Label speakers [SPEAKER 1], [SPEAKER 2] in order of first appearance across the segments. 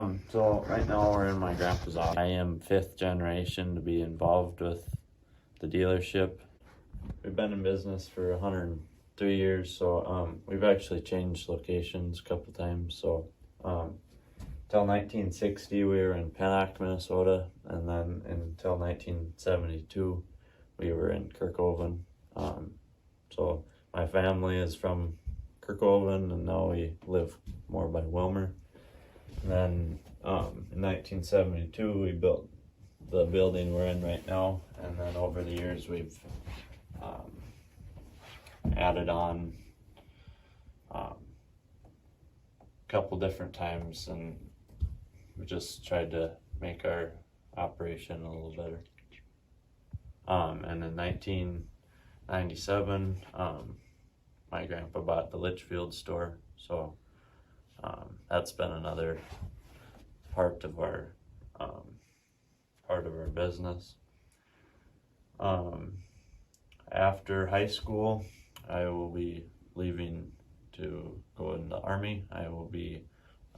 [SPEAKER 1] So right now we're in my grandpa's office. I am fifth generation to be involved with the dealership. We've been in business for 103 years, so we've actually changed locations a couple times. So until 1960 we were in Pennock, Minnesota, and then until 1972 we were in Kirkhoven. So my family is from Kirkhoven, and now we live more by Wilmer. And then in 1972 we built the building we're in right now, and then over the years we've added on a couple different times, and we just tried to make our operation a little better. And in 1997 my grandpa bought the Litchfield store, so that's been another part of our business. After high school, I will be leaving to go in the Army. I will be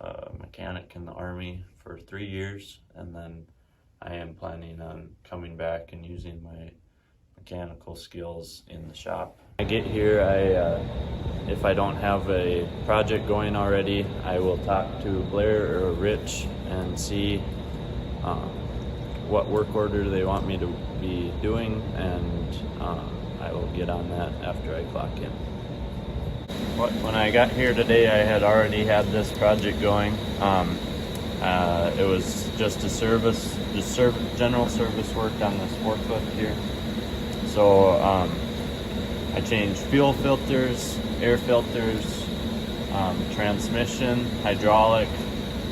[SPEAKER 1] a mechanic in the Army for 3 years, and then I am planning on coming back and using my mechanical skills in the shop. I get here, if I don't have a project going already, I will talk to Blair or Rich and see what work order they want me to be doing, and I will get on that after I clock in. When I got here today, I had already had this project going. It was just general service work on this forklift here. So I changed fuel filters, air filters, transmission, hydraulic,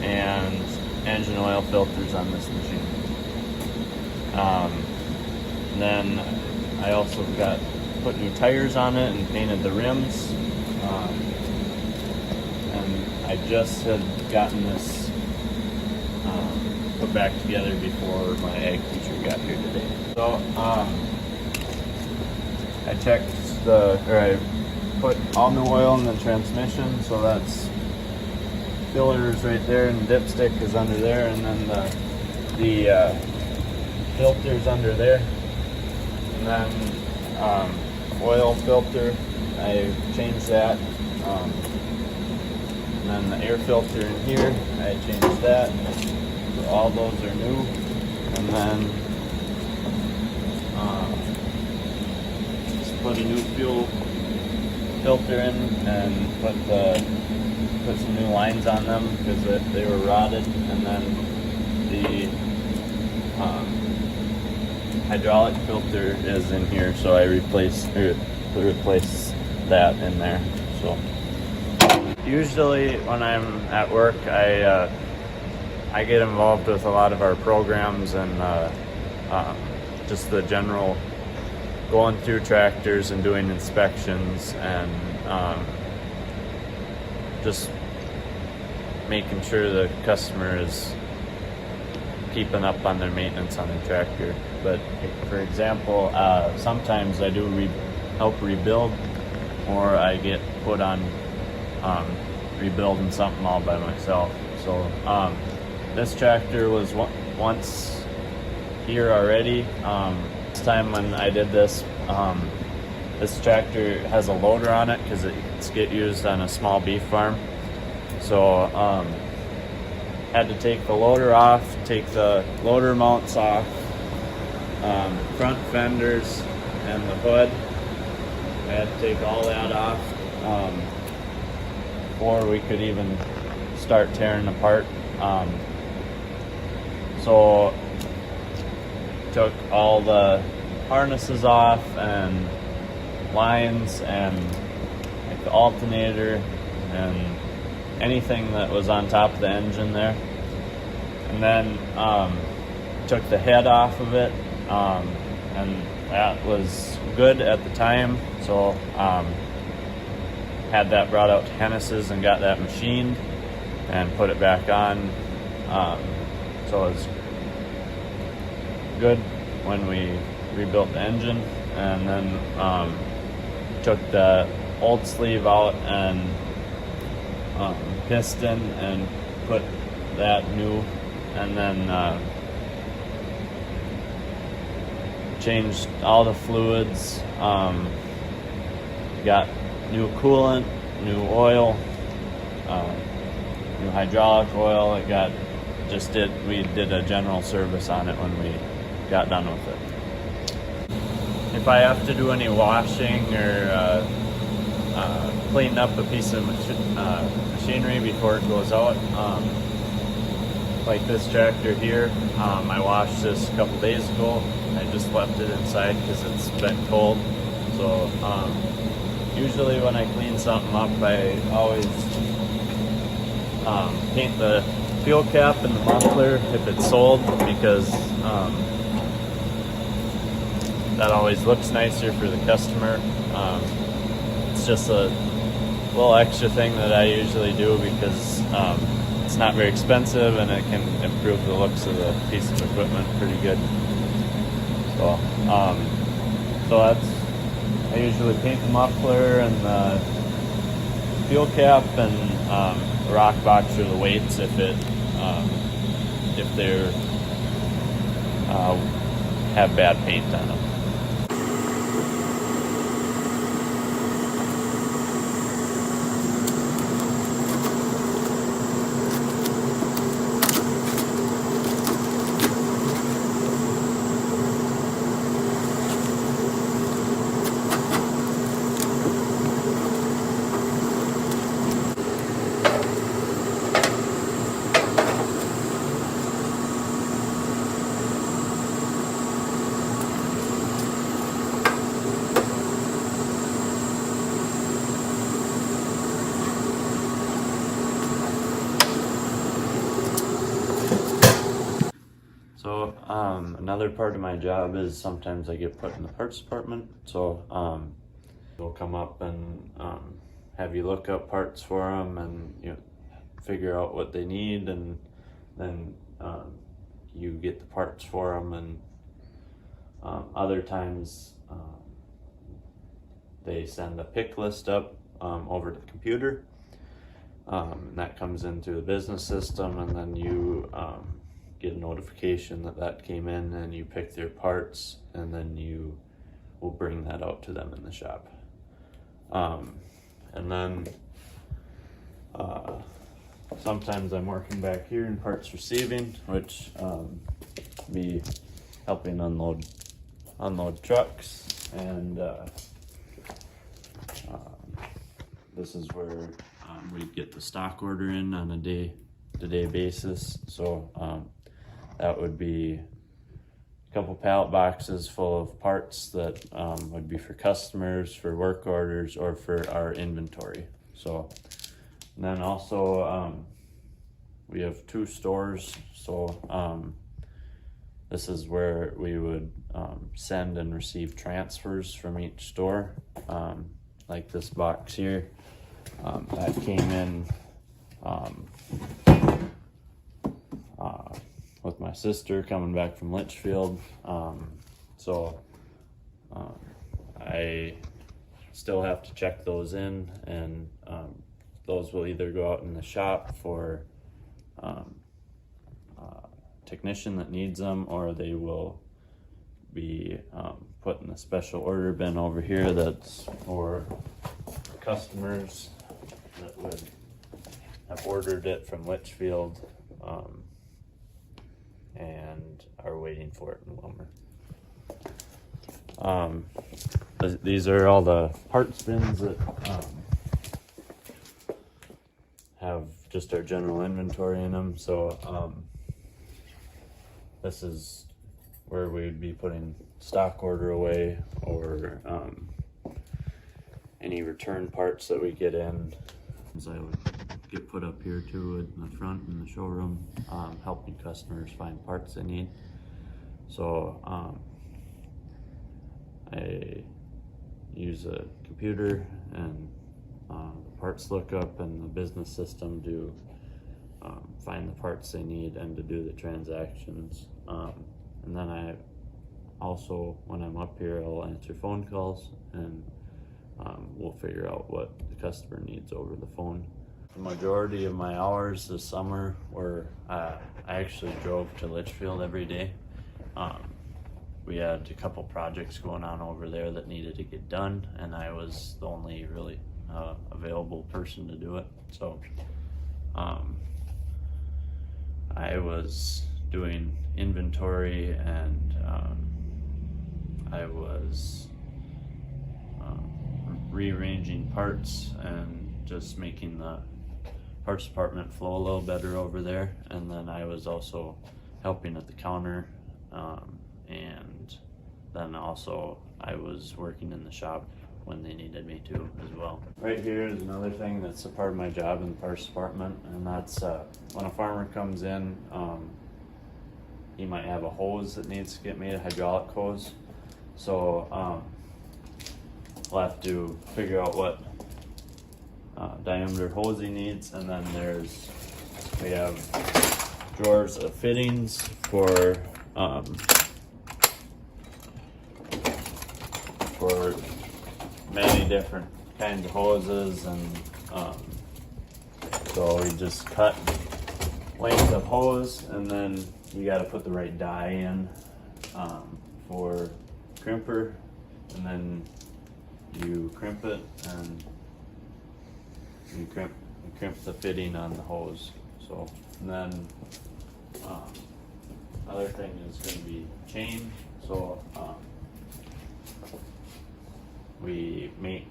[SPEAKER 1] and engine oil filters on this machine. And then I also put new tires on it and painted the rims. And I just had gotten this put back together before my ag teacher got here today. So I put all new oil in the transmission, so that's fillers right there, and dipstick is under there, and then the filters under there, and then oil filter, I changed that, and then the air filter in here, I changed that, so all those are new, and then just put a new fuel filter in and put some new lines on them because they were rotted, and then the hydraulic filter is in here, so I replace that in there. So usually when I'm at work, I get involved with a lot of our programs and just the general going through tractors and doing inspections, and just making sure the customer is keeping up on their maintenance on their tractor. But for example, sometimes I do help rebuild, or I get put on rebuilding something all by myself. So this tractor was once here already. This time when I did this, this tractor has a loader on it because it's get used on a small beef farm. So had to take the loader off, take the loader mounts off, front fenders and the hood. I had to take all that off before we could even start tearing apart. So took all the harnesses off and lines and like the alternator and anything that was on top of the engine there, and then took the head off of it, and that was good at the time, so had that brought out to Hennessy's and got that machined and put it back on, so it was good when we rebuilt the engine. And then took the old sleeve out and piston and put that new, and then changed all the fluids. Got new coolant, new oil, new hydraulic oil. We did a general service on it when we got done with it. If I have to do any washing or clean up a piece of machinery before it goes out, like this tractor here, I washed this a couple days ago. I just left it inside because it's been cold. So usually when I clean something up, I always paint the fuel cap and the muffler if it's sold, because that always looks nicer for the customer. It's just a little extra thing that I usually do because it's not very expensive and it can improve the looks of the piece of equipment pretty good. So I usually paint the muffler and the fuel cap and the rock box or the weights if they're have bad paint on them. So another part of my job is sometimes I get put in the parts department. So we'll come up and have you look up parts for them and figure out what they need, and then you get the parts for them. And other times they send a pick list up over the computer, and that comes into the business system, and then you get a notification that came in, and you pick their parts, and then you will bring that out to them in the shop. And then sometimes I'm working back here in parts receiving, which be helping unload trucks, and this is where we get the stock order in on a day-to-day basis. So that would be a couple pallet boxes full of parts that would be for customers, for work orders, or for our inventory. So, and then also we have 2 stores. So this is where we would send and receive transfers from each store. Like this box here, that came in with my sister coming back from Litchfield. So I still have to check those in, and those will either go out in the shop for a technician that needs them, or they will be put in a special order bin over here that's for customers that would have ordered it from Litchfield and are waiting for it in Wilmer. These are all the parts bins that have just our general inventory in them. So this is where we'd be putting stock order away, or any return parts that we get in. So I would get put up here too in the front in the showroom, helping customers find parts they need. So I use a computer and the parts lookup and the business system to find the parts they need and to do the transactions. And then I also, when I'm up here, I'll answer phone calls, and we'll figure out what the customer needs over the phone. The majority of my hours this summer were I actually drove to Litchfield every day. We had a couple projects going on over there that needed to get done, and I was the only really available person to do it. So I was doing inventory, and I was rearranging parts and just making the parts department flow a little better over there. And then I was also helping at the counter, and then also I was working in the shop when they needed me to as well. Right here is another thing that's a part of my job in the parts department, and that's when a farmer comes in, he might have a hose that needs to get made, a hydraulic hose. So we'll have to figure out what diameter hose he needs, and then we have drawers of fittings for many different kinds of hoses, and so we just cut length of hose, and then you got to put the right die in for crimper, and then you crimp it, and you crimp the fitting on the hose. So, and then other thing is going to be chain. So we make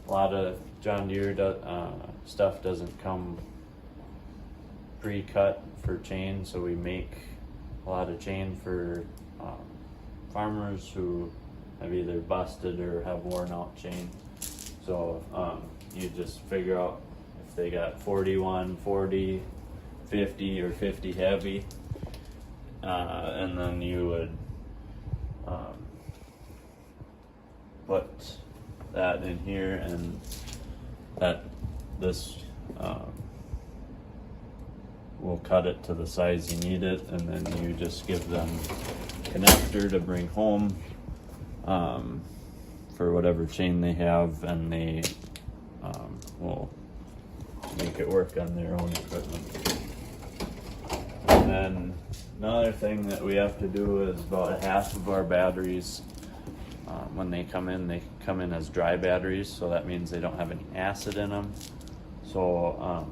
[SPEAKER 1] a lot of John Deere stuff doesn't come pre-cut for chain, so we make a lot of chain for farmers who have either busted or have worn out chain. So you just figure out if they got 41, 40, 50, or 50 heavy, and then you would put that in here, and this will cut it to the size you need it, and then you just give them connector to bring home for whatever chain they have, and they will make it work on their own equipment. And then another thing that we have to do is about half of our batteries, when they come in as dry batteries, so that means they don't have any acid in them. So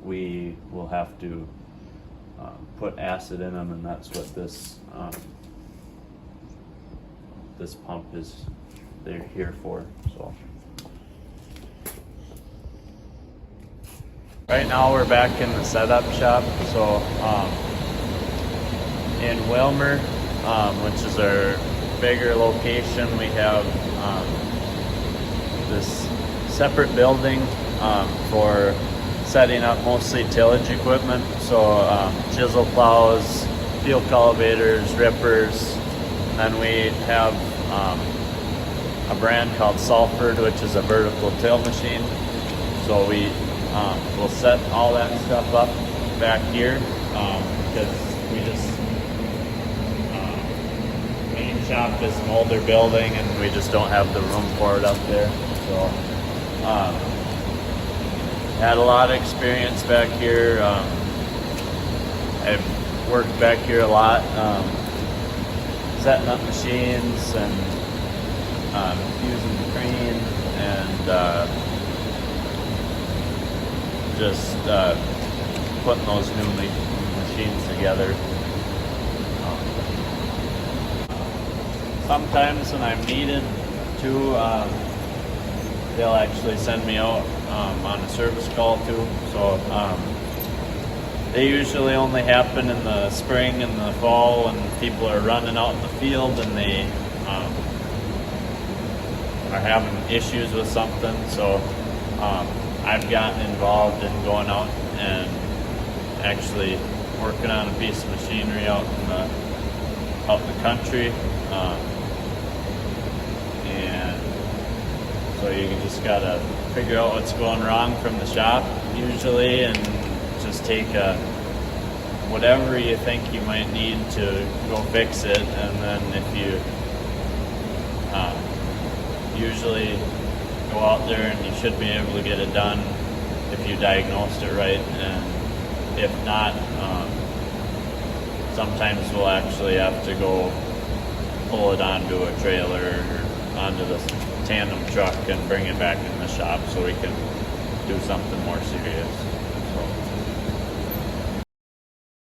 [SPEAKER 1] we will have to put acid in them, and that's what this pump is they're here for. So right now we're back in the setup shop. So in Wilmer, which is our bigger location, we have this separate building for setting up mostly tillage equipment. So chisel plows, field cultivators, rippers. And then we have a brand called Salford, which is a vertical till machine. So we will set all that stuff up back here, because we just main shop is an older building, and we just don't have the room for it up there. So had a lot of experience back here. I've worked back here a lot, setting up machines and using the crane, and just putting those new machines together. Sometimes when I'm needed to, they'll actually send me out on a service call too. So they usually only happen in the spring and the fall when people are running out in the field and they are having issues with something. So I've gotten involved in going out and actually working on a piece of machinery out in the country, and so you just gotta figure out what's going wrong from the shop usually, and just take whatever you think you might need to go fix it. And then if you usually go out there and you should be able to get it done if you diagnosed it right. And if not, sometimes we'll actually have to go pull it onto a trailer or onto the tandem truck and bring it back in the shop so we can do something more serious. So